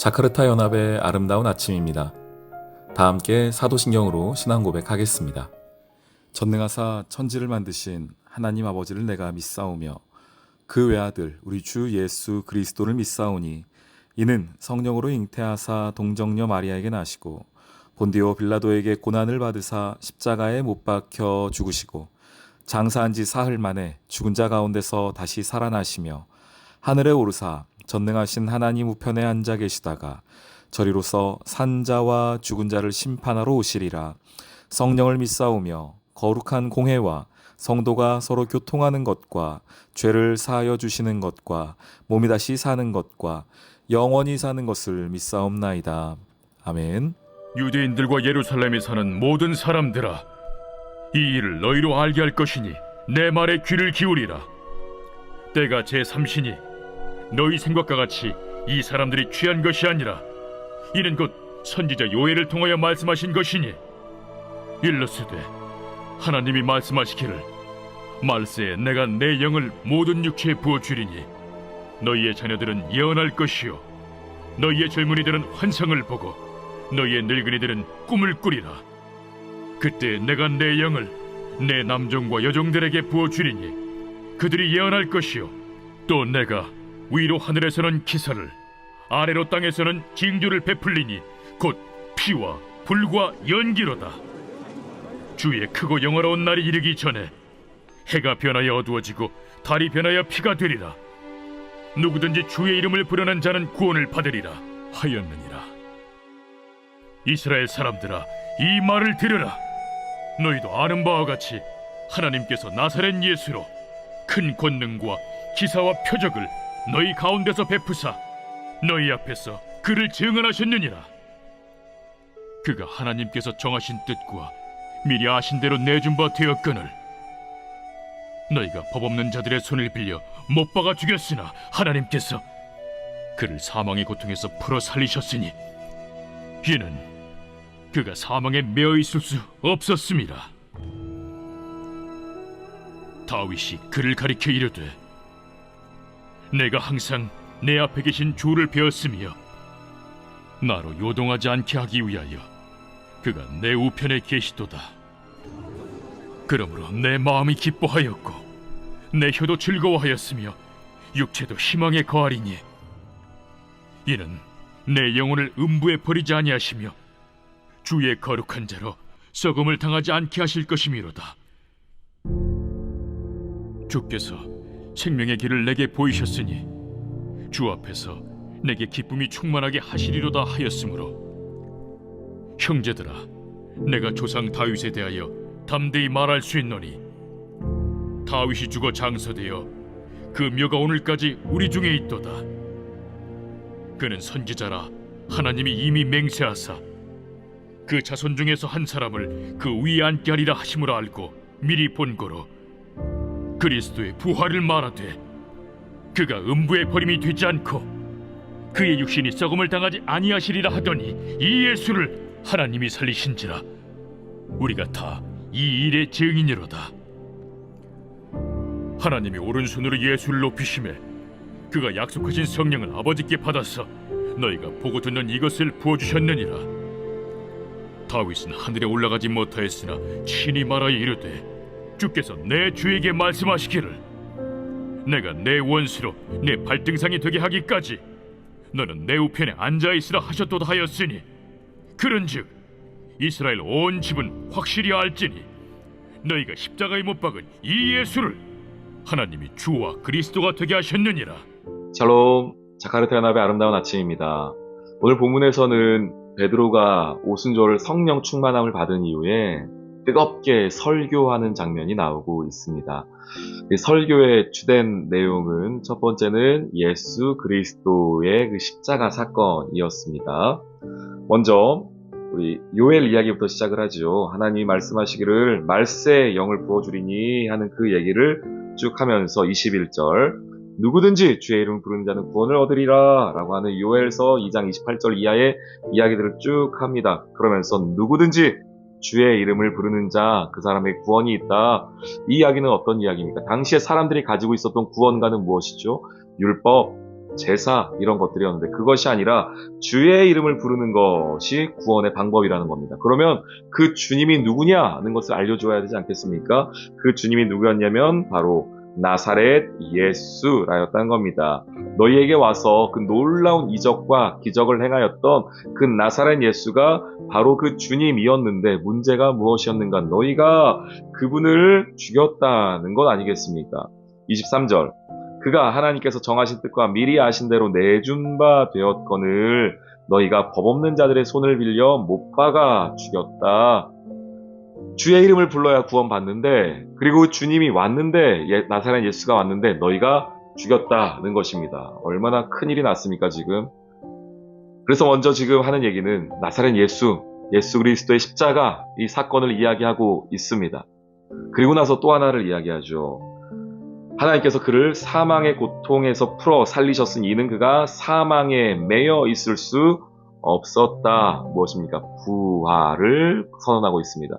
자카르타 연합의 아름다운 아침입니다. 다 함께 사도신경으로 신앙 고백하겠습니다. 전능하사 천지를 만드신 하나님 아버지를 내가 믿사오며 그 외아들 우리 주 예수 그리스도를 믿사오니 이는 성령으로 잉태하사 동정녀 마리아에게 나시고 본디오 빌라도에게 고난을 받으사 십자가에 못 박혀 죽으시고 장사한 지 사흘 만에 죽은 자 가운데서 다시 살아나시며 하늘에 오르사 전능하신 하나님 우편에 앉아 계시다가 저리로서 산자와 죽은 자를 심판하러 오시리라. 성령을 믿사오며 거룩한 공회와 성도가 서로 교통하는 것과 죄를 사하여 주시는 것과 몸이 다시 사는 것과 영원히 사는 것을 믿사옵나이다. 아멘. 유대인들과 예루살렘에 사는 모든 사람들아, 이 일을 너희로 알게 할 것이니 내 말에 귀를 기울이라. 때가 제3시니 너희 생각과 같이 이 사람들이 취한 것이 아니라 이는 곧 선지자 요엘을 통하여 말씀하신 것이니 일러스되 하나님이 말씀하시기를 말세에 내가 내 영을 모든 육체에 부어주리니 너희의 자녀들은 예언할 것이요 너희의 젊은이들은 환상을 보고 너희의 늙은이들은 꿈을 꾸리라. 그때 내가 내 영을 내 남종과 여종들에게 부어주리니 그들이 예언할 것이요 또 내가 위로 하늘에서는 기사를 아래로 땅에서는 징조를 베풀리니 곧 피와 불과 연기로다. 주의 크고 영화로운 날이 이르기 전에 해가 변하여 어두워지고 달이 변하여 피가 되리라. 누구든지 주의 이름을 부르는 자는 구원을 받으리라 하였느니라. 이스라엘 사람들아, 이 말을 들으라. 너희도 아는 바와 같이 하나님께서 나사렛 예수로 큰 권능과 기사와 표적을 너희 가운데서 베푸사 너희 앞에서 그를 증언하셨느니라. 그가 하나님께서 정하신 뜻과 미리 아신 대로 내준 바 되었거늘 너희가 법 없는 자들의 손을 빌려 못 박아 죽였으나 하나님께서 그를 사망의 고통에서 풀어 살리셨으니 이는 그가 사망에 매어 있을 수 없었음이라. 다윗이 그를 가리켜 이르되 내가 항상 내 앞에 계신 주를 배웠으며 나로 요동하지 않게 하기 위하여 그가 내 우편에 계시도다. 그러므로 내 마음이 기뻐하였고 내 혀도 즐거워하였으며 육체도 희망에 거하리니 이는 내 영혼을 음부에 버리지 아니하시며 주의 거룩한 자로 썩음을 당하지 않게 하실 것이미로다. 주께서 생명의 길을 내게 보이셨으니 주 앞에서 내게 기쁨이 충만하게 하시리로다 하였으므로 형제들아, 내가 조상 다윗에 대하여 담대히 말할 수 있노니 다윗이 죽어 장서되어 그 묘가 오늘까지 우리 중에 있도다. 그는 선지자라 하나님이 이미 맹세하사 그 자손 중에서 한 사람을 그 위에 앉게 하리라 하심으로 알고 미리 본고로 그리스도의 부활을 말하되 그가 음부에 버림이 되지 않고 그의 육신이 썩음을 당하지 아니하시리라 하더니 이 예수를 하나님이 살리신지라. 우리가 다 이 일의 증인이로다. 하나님이 오른손으로 예수를 높이심에 그가 약속하신 성령을 아버지께 받아서 너희가 보고 듣는 이것을 부어주셨느니라. 다윗은 하늘에 올라가지 못하였으나 친히 말하여 이르되 주께서 내 주에게 말씀하시기를 내가 내 원수로 내 발등상이 되게 하기까지 너는 내 우편에 앉아있으라 하셨도다 하였으니 그런즉 이스라엘 온 집은 확실히 알지니 너희가 십자가에 못 박은 이 예수를 하나님이 주와 그리스도가 되게 하셨느니라. 샬롬, 자카르타 연합의 아름다운 아침입니다. 오늘 본문에서는 베드로가 오순절 성령 충만함을 받은 이후에 뜨겁게 설교하는 장면이 나오고 있습니다. 이 설교의 주된 내용은 첫 번째는 예수 그리스도의 그 십자가 사건이었습니다. 먼저 우리 요엘 이야기부터 시작을 하죠. 하나님이 말씀하시기를 말세에 영을 부어주리니 하는 그 얘기를 쭉 하면서 21절 누구든지 주의 이름을 부르는 자는 구원을 얻으리라 라고 하는 요엘서 2장 28절 이하의 이야기들을 쭉 합니다. 그러면서 누구든지 주의 이름을 부르는 자, 그 사람의 구원이 있다. 이 이야기는 어떤 이야기입니까? 당시에 사람들이 가지고 있었던 구원과는 무엇이죠? 율법, 제사 이런 것들이었는데 그것이 아니라 주의 이름을 부르는 것이 구원의 방법이라는 겁니다. 그러면 그 주님이 누구냐는 것을 알려줘야 되지 않겠습니까? 그 주님이 누구였냐면 바로 나사렛 예수라였다는 겁니다. 너희에게 와서 그 놀라운 이적과 기적을 행하였던 그 나사렛 예수가 바로 그 주님이었는데 문제가 무엇이었는가? 너희가 그분을 죽였다는 것 아니겠습니까? 23절 그가 하나님께서 정하신 뜻과 미리 아신 대로 내준 바 되었거늘 너희가 법 없는 자들의 손을 빌려 못 박아 죽였다. 주의 이름을 불러야 구원받는데 그리고 주님이 왔는데 나사렛 예수가 왔는데 너희가 죽였다는 것입니다. 얼마나 큰일이 났습니까 지금. 그래서 먼저 지금 하는 얘기는 나사렛 예수 그리스도의 십자가 이 사건을 이야기하고 있습니다. 그리고 나서 또 하나를 이야기하죠. 하나님께서 그를 사망의 고통에서 풀어 살리셨으니 이는 그가 사망에 매여 있을 수 없었다. 무엇입니까? 부활을 선언하고 있습니다.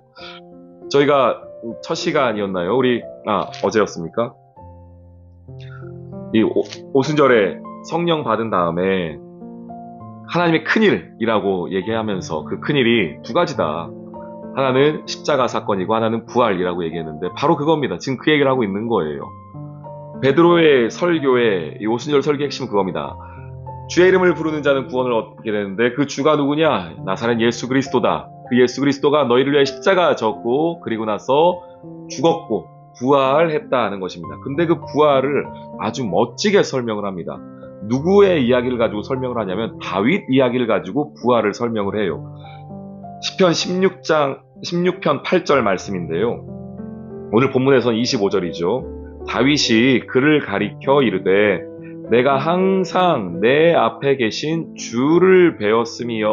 저희가 첫 시간이었나요? 어제였습니까? 이 오순절에 성령 받은 다음에 하나님의 큰일이라고 얘기하면서 그 큰일이 두 가지다. 하나는 십자가 사건이고 하나는 부활이라고 얘기했는데 바로 그겁니다. 지금 그 얘기를 하고 있는 거예요. 베드로의 설교의 이 오순절 설교의 핵심은 그겁니다. 주의 이름을 부르는 자는 구원을 얻게 되는데 그 주가 누구냐? 나사렛 예수 그리스도다. 그 예수 그리스도가 너희를 위해 십자가 졌고 그리고 나서 죽었고 부활했다는 것입니다. 근데 그 부활을 아주 멋지게 설명을 합니다. 누구의 이야기를 가지고 설명을 하냐면 다윗 이야기를 가지고 부활을 설명을 해요. 시편 16편 8절 말씀인데요. 오늘 본문에서는 25절이죠. 다윗이 그를 가리켜 이르되 내가 항상 내 앞에 계신 주를 배웠으며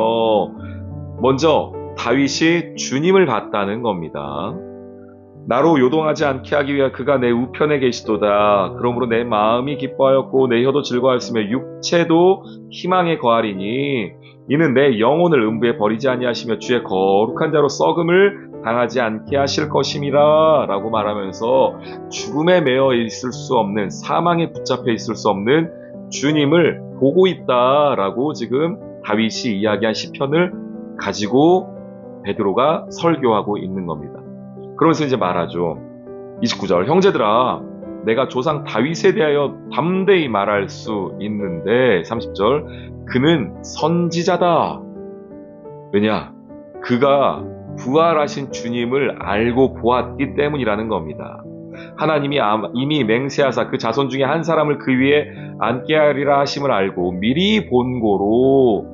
먼저 다윗이 주님을 봤다는 겁니다. 나로 요동하지 않게 하기 위하여 그가 내 우편에 계시도다. 그러므로 내 마음이 기뻐하였고 내 혀도 즐거워하였으며 육체도 희망에 거하리니 이는 내 영혼을 음부에 버리지 아니하시며 주의 거룩한 자로 썩음을 당하지 않게 하실 것임이라 라고 말하면서 죽음에 매여 있을 수 없는 사망에 붙잡혀 있을 수 없는 주님을 보고 있다라고 지금 다윗이 이야기한 시편을 가지고 베드로가 설교하고 있는 겁니다. 그러면서 이제 말하죠. 29절 형제들아 내가 조상 다윗에 대하여 담대히 말할 수 있는데 30절 그는 선지자다. 왜냐? 그가 부활하신 주님을 알고 보았기 때문이라는 겁니다. 하나님이 이미 맹세하사 그 자손 중에 한 사람을 그 위에 앉게 하리라 하심을 알고 미리 본고로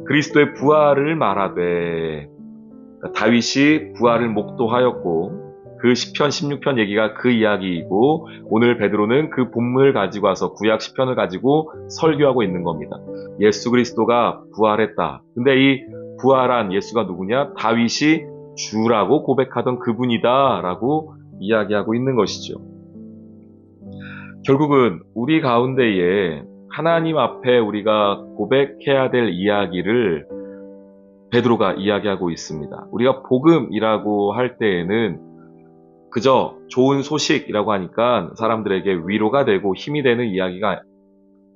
그리스도의 부활을 말하되 다윗이 부활을 목도하였고 그 시편 16편 얘기가 그 이야기이고 오늘 베드로는 그 본문을 가지고 와서 구약 시편을 가지고 설교하고 있는 겁니다. 예수 그리스도가 부활했다. 근데 이 부활한 예수가 누구냐? 다윗이 주라고 고백하던 그분이다 라고 이야기하고 있는 것이죠. 결국은 우리 가운데에 하나님 앞에 우리가 고백해야 될 이야기를 베드로가 이야기하고 있습니다. 우리가 복음이라고 할 때에는 그저 좋은 소식이라고 하니까 사람들에게 위로가 되고 힘이 되는 이야기가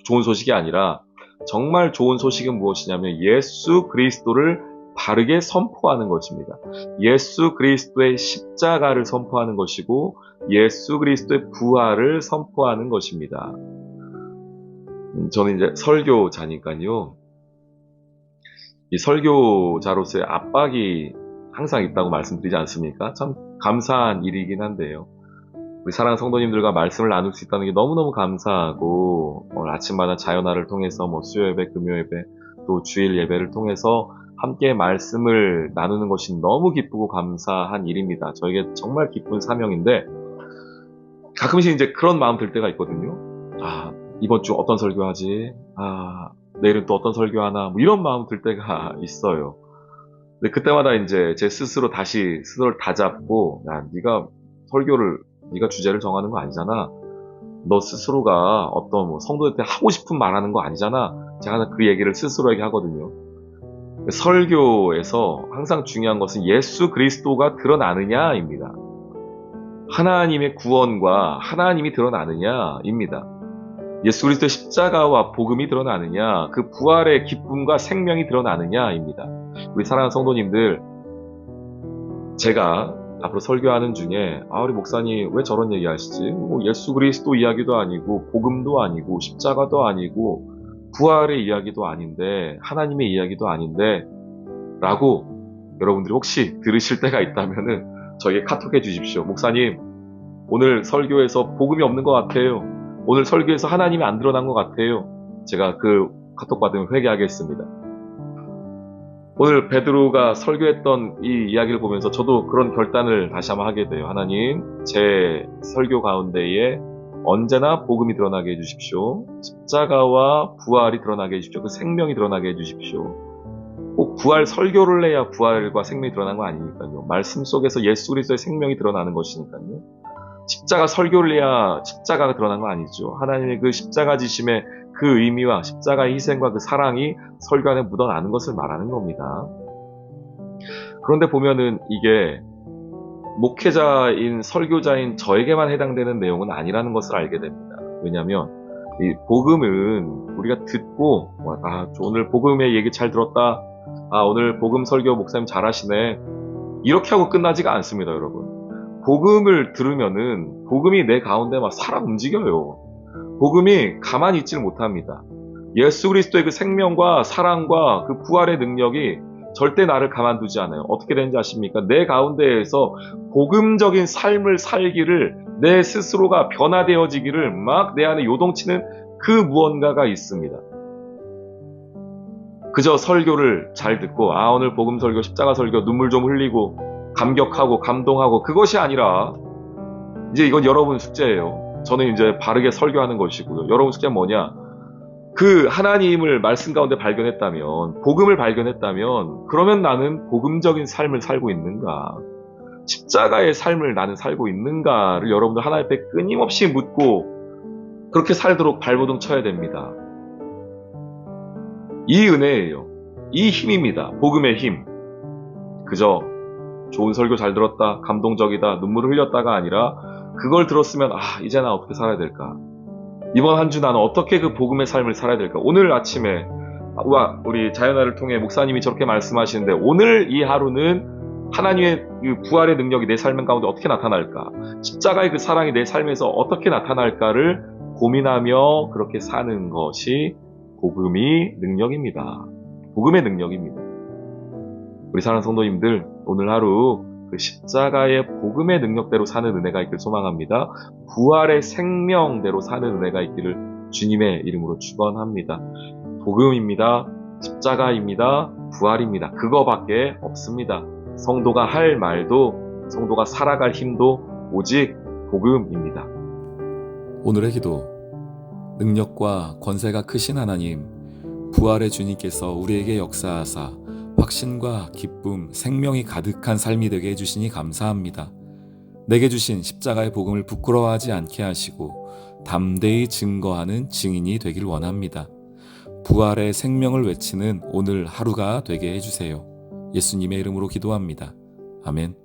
좋은 소식이 아니라 정말 좋은 소식은 무엇이냐면 예수 그리스도를 바르게 선포하는 것입니다. 예수 그리스도의 십자가를 선포하는 것이고 예수 그리스도의 부활을 선포하는 것입니다. 저는 이제 설교자니까요. 이 설교자로서의 압박이 항상 있다고 말씀드리지 않습니까? 참 감사한 일이긴 한데요. 우리 사랑하는 성도님들과 말씀을 나눌 수 있다는 게 너무너무 감사하고 아침마다 자연화를 통해서 수요 예배, 금요 예배, 또 주일 예배를 통해서 함께 말씀을 나누는 것이 너무 기쁘고 감사한 일입니다. 저에게 정말 기쁜 사명인데 가끔씩 이제 그런 마음 들 때가 있거든요. 이번 주 어떤 설교하지? 내일은 또 어떤 설교하나? 이런 마음 들 때가 있어요. 근데 그때마다 이제 제 스스로 다시 스스로를 다잡고 네가 설교를 네가 주제를 정하는 거 아니잖아. 너 스스로가 어떤 성도한테 하고 싶은 말 하는 거 아니잖아. 제가 항상 그 얘기를 스스로에게 하거든요. 설교에서 항상 중요한 것은 예수 그리스도가 드러나느냐입니다. 하나님의 구원과 하나님이 드러나느냐입니다. 예수 그리스도의 십자가와 복음이 드러나느냐, 그 부활의 기쁨과 생명이 드러나느냐입니다. 우리 사랑하는 성도님들, 제가 앞으로 설교하는 중에 우리 목사님 왜 저런 얘기 하시지? 뭐 예수 그리스도 이야기도 아니고 복음도 아니고 십자가도 아니고 부활의 이야기도 아닌데 하나님의 이야기도 아닌데 라고 여러분들이 혹시 들으실 때가 있다면은 저에게 카톡해 주십시오. 목사님, 오늘 설교에서 복음이 없는 것 같아요. 오늘 설교에서 하나님이 안 드러난 것 같아요. 제가 그 카톡 받으면 회개하겠습니다. 오늘 베드로가 설교했던 이 이야기를 보면서 저도 그런 결단을 다시 한번 하게 돼요. 하나님, 제 설교 가운데에 언제나 복음이 드러나게 해주십시오. 십자가와 부활이 드러나게 해주십시오. 그 생명이 드러나게 해주십시오. 꼭 부활 설교를 해야 부활과 생명이 드러나는 거 아니니까요. 말씀 속에서 예수 그리스도의 생명이 드러나는 것이니까요. 십자가 설교를 해야 십자가가 드러난 거 아니죠. 하나님의 그 십자가 지심의 그 의미와 십자가의 희생과 그 사랑이 설교 안에 묻어나는 것을 말하는 겁니다. 그런데 보면은 이게 목회자인 설교자인 저에게만 해당되는 내용은 아니라는 것을 알게 됩니다. 왜냐하면 이 복음은 우리가 듣고 오늘 복음의 얘기 잘 들었다. 오늘 복음 설교 목사님 잘하시네. 이렇게 하고 끝나지가 않습니다, 여러분. 복음을 들으면은 복음이 내 가운데 막 살아 움직여요. 복음이 가만히 있지를 못합니다. 예수 그리스도의 그 생명과 사랑과 그 부활의 능력이 절대 나를 가만두지 않아요. 어떻게 되는지 아십니까? 내 가운데에서 복음적인 삶을 살기를 내 스스로가 변화되어지기를 막 내 안에 요동치는 그 무언가가 있습니다. 그저 설교를 잘 듣고 오늘 복음 설교, 십자가 설교 눈물 좀 흘리고 감격하고 감동하고 그것이 아니라 이제 이건 여러분 숙제예요. 저는 이제 바르게 설교하는 것이고요. 여러분 숙제는 뭐냐? 그 하나님을 말씀 가운데 발견했다면, 복음을 발견했다면 그러면 나는 복음적인 삶을 살고 있는가? 십자가의 삶을 나는 살고 있는가를 여러분들 하나님 앞에 끊임없이 묻고 그렇게 살도록 발버둥 쳐야 됩니다. 이 은혜예요. 이 힘입니다. 복음의 힘. 그저 좋은 설교 잘 들었다, 감동적이다, 눈물을 흘렸다가 아니라 그걸 들었으면 이제 나 어떻게 살아야 될까? 이번 한 주 나는 어떻게 그 복음의 삶을 살아야 될까? 오늘 아침에 우리 자연아를 통해 목사님이 저렇게 말씀하시는데 오늘 이 하루는 하나님의 그 부활의 능력이 내 삶 가운데 어떻게 나타날까? 십자가의 그 사랑이 내 삶에서 어떻게 나타날까를 고민하며 그렇게 사는 것이 복음의 능력입니다. 복음의 능력입니다. 우리 사랑하는 성도님들, 오늘 하루 그 십자가의 복음의 능력대로 사는 은혜가 있길 소망합니다. 부활의 생명대로 사는 은혜가 있기를 주님의 이름으로 축원합니다. 복음입니다. 십자가입니다. 부활입니다. 그거밖에 없습니다. 성도가 할 말도, 성도가 살아갈 힘도 오직 복음입니다. 오늘의 기도. 능력과 권세가 크신 하나님, 부활의 주님께서 우리에게 역사하사 확신과 기쁨, 생명이 가득한 삶이 되게 해주시니 감사합니다. 내게 주신 십자가의 복음을 부끄러워하지 않게 하시고 담대히 증거하는 증인이 되길 원합니다. 부활의 생명을 외치는 오늘 하루가 되게 해주세요. 예수님의 이름으로 기도합니다. 아멘.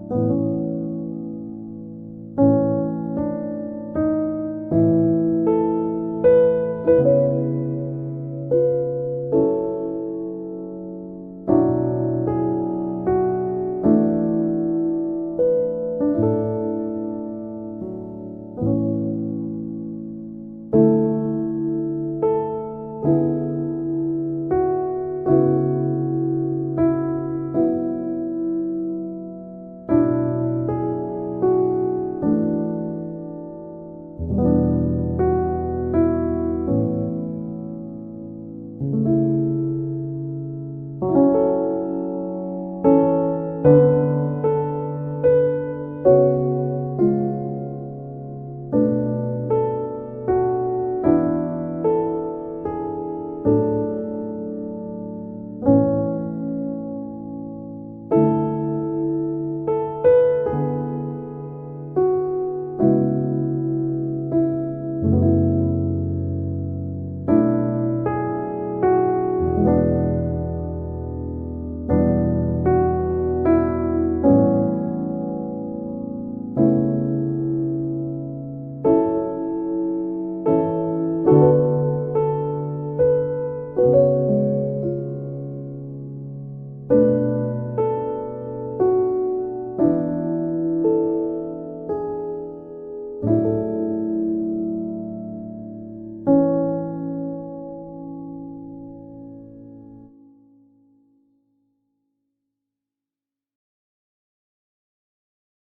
네.